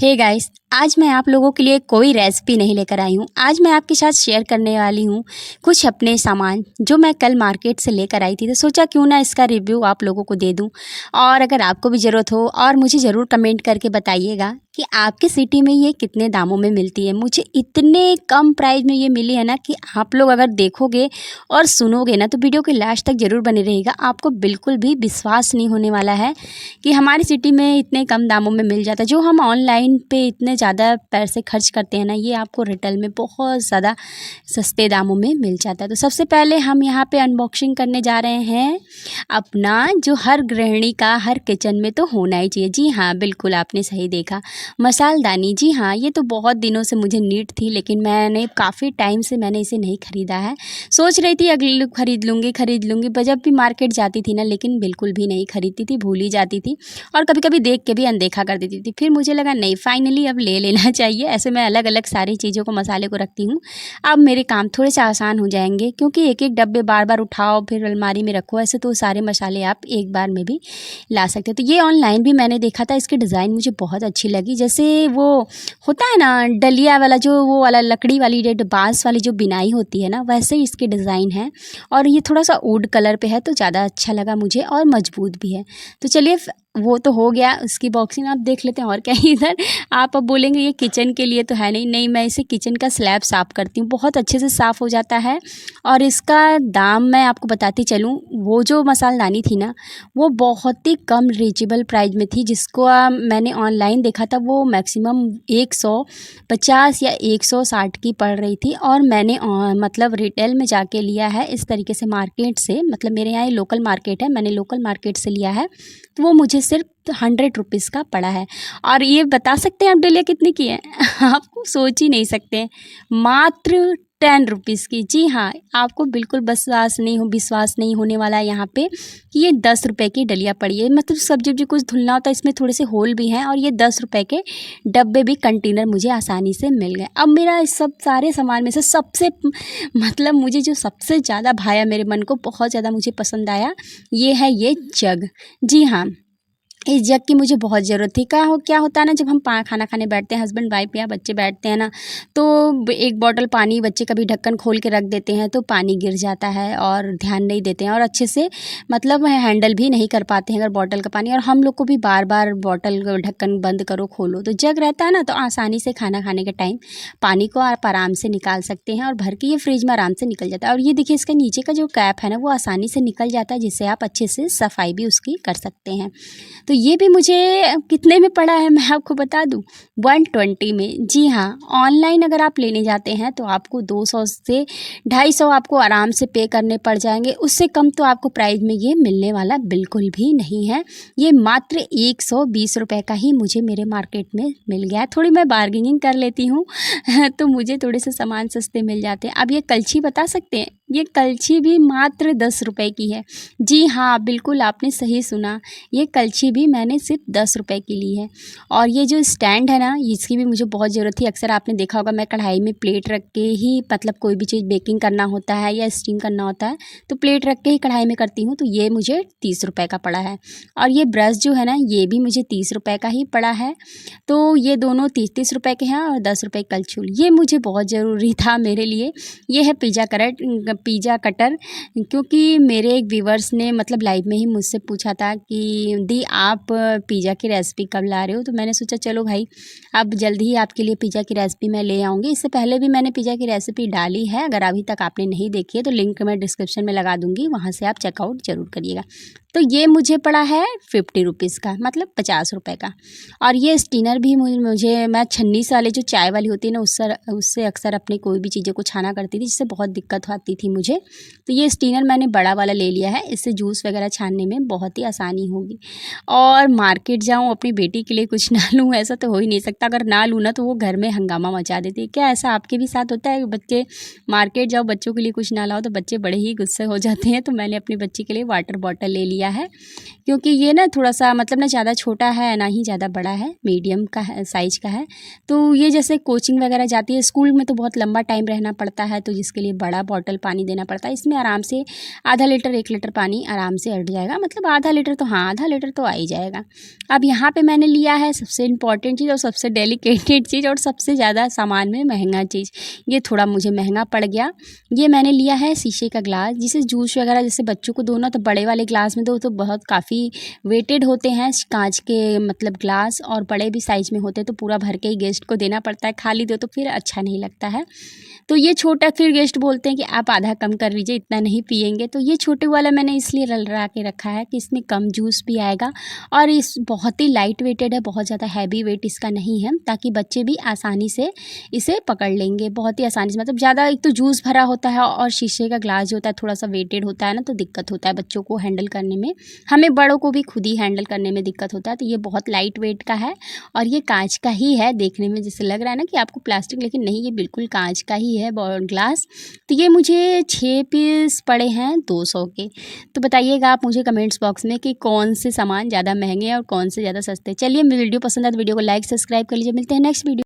Hey guys, आज मैं आप लोगों के लिए कोई रेसिपी नहीं लेकर आई हूँ। आज मैं आपके साथ शेयर करने वाली हूँ कुछ अपने सामान जो मैं कल मार्केट से लेकर आई थी। तो सोचा क्यों ना इसका रिव्यू आप लोगों को दे दूँ, और अगर आपको भी ज़रूरत हो और मुझे ज़रूर कमेंट करके बताइएगा कि आपकी सिटी में ये कितने दामों में मिलती है। मुझे इतने कम प्राइस में ये मिली है ना कि आप लोग अगर देखोगे और सुनोगे ना तो वीडियो के लास्ट तक ज़रूर बने रहेगा। आपको बिल्कुल भी विश्वास नहीं होने वाला है कि हमारी सिटी में इतने कम दामों में मिल जाता है। जो हम ऑनलाइन पे इतने ज़्यादा पैसे खर्च करते हैं ना, ये आपको रिटेल में बहुत ज़्यादा सस्ते दामों में मिल जाता है। तो सबसे पहले हम यहाँ पे अनबॉक्सिंग करने जा रहे हैं अपना, जो हर गृहिणी का हर किचन में तो होना ही चाहिए। जी हाँ, बिल्कुल आपने सही देखा, मसालदानी। जी हाँ, ये तो बहुत दिनों से मुझे नीड थी, लेकिन मैंने काफ़ी टाइम से मैंने इसे नहीं ख़रीदा है। सोच रही थी अगली खरीद लूँगी जब भी मार्केट जाती थी ना, लेकिन बिल्कुल भी नहीं खरीदती थी, भूल ही जाती थी और कभी-कभी देख के भी अनदेखा कर देती थी। फिर मुझे लगा नहीं, फाइनली अब ले लेना चाहिए। ऐसे मैं अलग-अलग सारी चीज़ों को, मसाले को रखती हूँ। अब मेरे काम थोड़े से आसान हो जाएँगे, क्योंकि एक-एक डब्बे बार-बार उठाओ फिर अलमारी में रखो। ऐसे तो सारे मसाले आप एक बार में भी ला सकते हो। तो ये ऑनलाइन भी मैंने देखा था, इसकी डिज़ाइन मुझे बहुत अच्छी लगी। जैसे वो होता है ना डलिया वाला, जो वो वाला लकड़ी वाली रेड बाँस वाली जो बिनाई होती है ना, वैसे ही इसकी डिज़ाइन है और ये थोड़ा-सा वुड कलर पे है तो ज़्यादा अच्छा लगा मुझे और मजबूत भी है। तो चलिए वो तो हो गया, उसकी बॉक्सिंग आप देख लेते हैं। और क्या इधर आप अब बोलेंगे ये किचन के लिए तो है नहीं, नहीं मैं इसे किचन का स्लैब साफ़ करती हूँ, बहुत अच्छे से साफ़ हो जाता है। और इसका दाम मैं आपको बताती चलूँ, वो जो मसालदानी थी ना, वो बहुत ही कम रीज़नेबल प्राइस में थी। जिसको मैंने ऑनलाइन देखा था वो मैक्सिमम 150 या 160 की पड़ रही थी, और मैंने मतलब रिटेल में जाके लिया है इस तरीके से मार्केट से। मतलब मेरे यहाँ लोकल मार्केट है, मैंने लोकल मार्केट से लिया है, तो वो मुझे सिर्फ 100 रुपीज़ का पड़ा है। और ये बता सकते हैं आप डलिया कितने की है? आपको सोच ही नहीं सकते, मात्र 10 रुपीज़ की। जी हाँ, आपको बिल्कुल विश्वास नहीं होने वाला है यहाँ पे कि ये 10 रुपये की डलिया पड़ी है। मतलब सब्जी कुछ धुलना होता है, इसमें थोड़े से होल भी हैं, और ये 10 रुपये के डब्बे भी, कंटेनर मुझे आसानी से मिल गए। अब मेरा इस सब सारे सामान में से सबसे मतलब मुझे जो सबसे ज़्यादा भाया, मेरे मन को बहुत ज़्यादा मुझे पसंद आया, ये है ये जग। जी हाँ, इस जग की मुझे बहुत ज़रूरत थी। क्या होता है ना, जब हम खाना खाने बैठते हैं, हस्बैंड वाइफ या बच्चे बैठते हैं ना, तो एक बॉटल पानी, बच्चे कभी ढक्कन खोल के रख देते हैं तो पानी गिर जाता है और ध्यान नहीं देते हैं, और अच्छे से मतलब हैंडल भी नहीं कर पाते हैं अगर बॉटल का पानी। और हम लोग को भी बार बार बॉटल ढक्कन बंद करो खोलो। तो जग रहता है ना, तो आसानी से खाना खाने के टाइम पानी को आप आराम से निकाल सकते हैं, और भर के ये फ्रिज में आराम से निकल जाता है। और ये देखिए, इसका नीचे का जो कैप है ना, वो आसानी से निकल जाता है, जिससे आप अच्छे से सफाई भी उसकी कर सकते हैं। तो ये भी मुझे कितने में पड़ा है मैं आपको बता दूं, 120 में। जी हाँ, ऑनलाइन अगर आप लेने जाते हैं तो आपको 200 से 250 आपको आराम से पे करने पड़ जाएंगे। उससे कम तो आपको प्राइस में ये मिलने वाला बिल्कुल भी नहीं है। ये मात्र 120 रुपये का ही मुझे मेरे मार्केट में मिल गया है। थोड़ी मैं बार्गेनिंग कर लेती हूँ तो मुझे थोड़े से सामान सस्ते मिल जाते हैं। अब ये कलछी बता सकते हैं, ये कलछी भी मात्र 10 रुपये की है। जी हाँ, बिल्कुल आपने सही सुना, ये कलछी भी मैंने सिर्फ 10 रुपये की ली है। और ये जो स्टैंड है ना, इसकी भी मुझे बहुत ज़रूरत थी। अक्सर आपने देखा होगा, मैं कढ़ाई में प्लेट रख के ही, मतलब कोई भी चीज़ बेकिंग करना होता है या स्टीम करना होता है तो प्लेट रख के ही कढ़ाई में करती हूँ। तो ये मुझे 30 रुपये का पड़ा है। और ये ब्रश जो है ना, ये भी मुझे 30 रुपये का ही पड़ा है। तो ये दोनों 30-30 रुपये के हैं, और 10 रुपये कलछुल। ये मुझे बहुत ज़रूरी था मेरे लिए। ये है पिज़्ज़ा कटर, क्योंकि मेरे एक व्यूवर्स ने मतलब लाइव में ही मुझसे पूछा था कि दी आप पिज़्ज़ा की रेसिपी कब ला रहे हो। तो मैंने सोचा चलो भाई, अब जल्दी ही आपके लिए पिज़्ज़ा की रेसिपी मैं ले आऊँगी। इससे पहले भी मैंने पिज़्ज़ा की रेसिपी डाली है, अगर अभी तक आपने नहीं देखी है तो लिंक मैं डिस्क्रिप्शन में लगा दूँगी, वहाँ से आप चेकआउट ज़रूर करिएगा। तो ये मुझे पड़ा है 50 रुपीज़ का, मतलब 50 रुपये का। और ये स्टीनर भी मुझे मैं छन्नी से वाली जो चाय वाली होती है ना, उससे अक्सर अपनी कोई भी चीज़ें को छाना करती थी, जिससे बहुत दिक्कत आती थी मुझे। तो ये स्टीनर मैंने बड़ा वाला ले लिया है, इससे जूस वगैरह छानने में बहुत ही आसानी होगी। और मार्केट जाऊँ अपनी बेटी के लिए कुछ ना लूँ, ऐसा तो हो ही नहीं सकता। अगर ना लूँ ना तो वो घर में हंगामा मचा देती है। क्या ऐसा आपके भी साथ होता है, बच्चे मार्केट जाओ बच्चों के लिए कुछ ना लाओ तो बच्चे बड़े ही गुस्से हो जाते हैं? तो मैंने अपनी बच्ची के लिए वाटर बॉटल ले लिया है, क्योंकि ये ना थोड़ा सा मतलब ना ज़्यादा छोटा है ना ही ज़्यादा बड़ा है, मीडियम का है, साइज का है। तो ये जैसे कोचिंग वगैरह जाती है, स्कूल में तो बहुत लंबा टाइम रहना पड़ता है, तो जिसके लिए बड़ा बॉटल पानी पानी देना पड़ता है। इसमें आराम से आधा लीटर 1 लीटर पानी आराम से अट जाएगा, मतलब आधा लीटर तो हाँ, आधा लीटर तो आ ही जाएगा। अब यहाँ पे मैंने लिया है सबसे इम्पॉर्टेंट चीज़ और सबसे डेलिकेटेड चीज़ और सबसे ज़्यादा सामान में महंगा चीज़, ये थोड़ा मुझे महंगा पड़ गया। ये मैंने लिया है शीशे का ग्लास, जिसे जूस वगैरह जैसे बच्चों को दो ना तो बड़े वाले ग्लास में दो तो बहुत काफ़ी वेटेड होते हैं कांच के, मतलब ग्लास, और बड़े भी साइज में होते हैं तो पूरा भर के ही गेस्ट को देना पड़ता है, खाली दो तो फिर अच्छा नहीं लगता है। तो ये छोटा फिर गेस्ट बोलते हैं कि आप आधा कम कर लीजिए, इतना नहीं पिएंगे, तो ये छोटे वाला मैंने इसलिए रला के रखा है कि इसमें कम जूस भी आएगा और इस बहुत ही लाइट वेटेड है, बहुत ज़्यादा हैवी वेट इसका नहीं है, ताकि बच्चे भी आसानी से इसे पकड़ लेंगे, बहुत ही आसानी से। मतलब ज़्यादा एक तो जूस भरा होता है और शीशे का ग्लास जो होता है थोड़ा सा वेटेड होता है ना, तो दिक्कत होता है बच्चों को हैंडल करने में, हमें बड़ों को भी खुद ही हैंडल करने में दिक्कत होता है। तो ये बहुत लाइट वेट का है और ये कांच का ही है, देखने में जैसे लग रहा है ना कि आपको प्लास्टिक, लेकिन नहीं, ये बिल्कुल कांच का ही है ग्लास। तो ये मुझे 6 पीस पड़े हैं 200 के। तो बताइएगा आप मुझे कमेंट्स बॉक्स में कि कौन से सामान ज़्यादा महंगे हैं और कौन से ज़्यादा सस्ते। चलिए, वीडियो पसंद है तो वीडियो को लाइक सब्सक्राइब कर लीजिए। मिलते हैं नेक्स्ट वीडियो।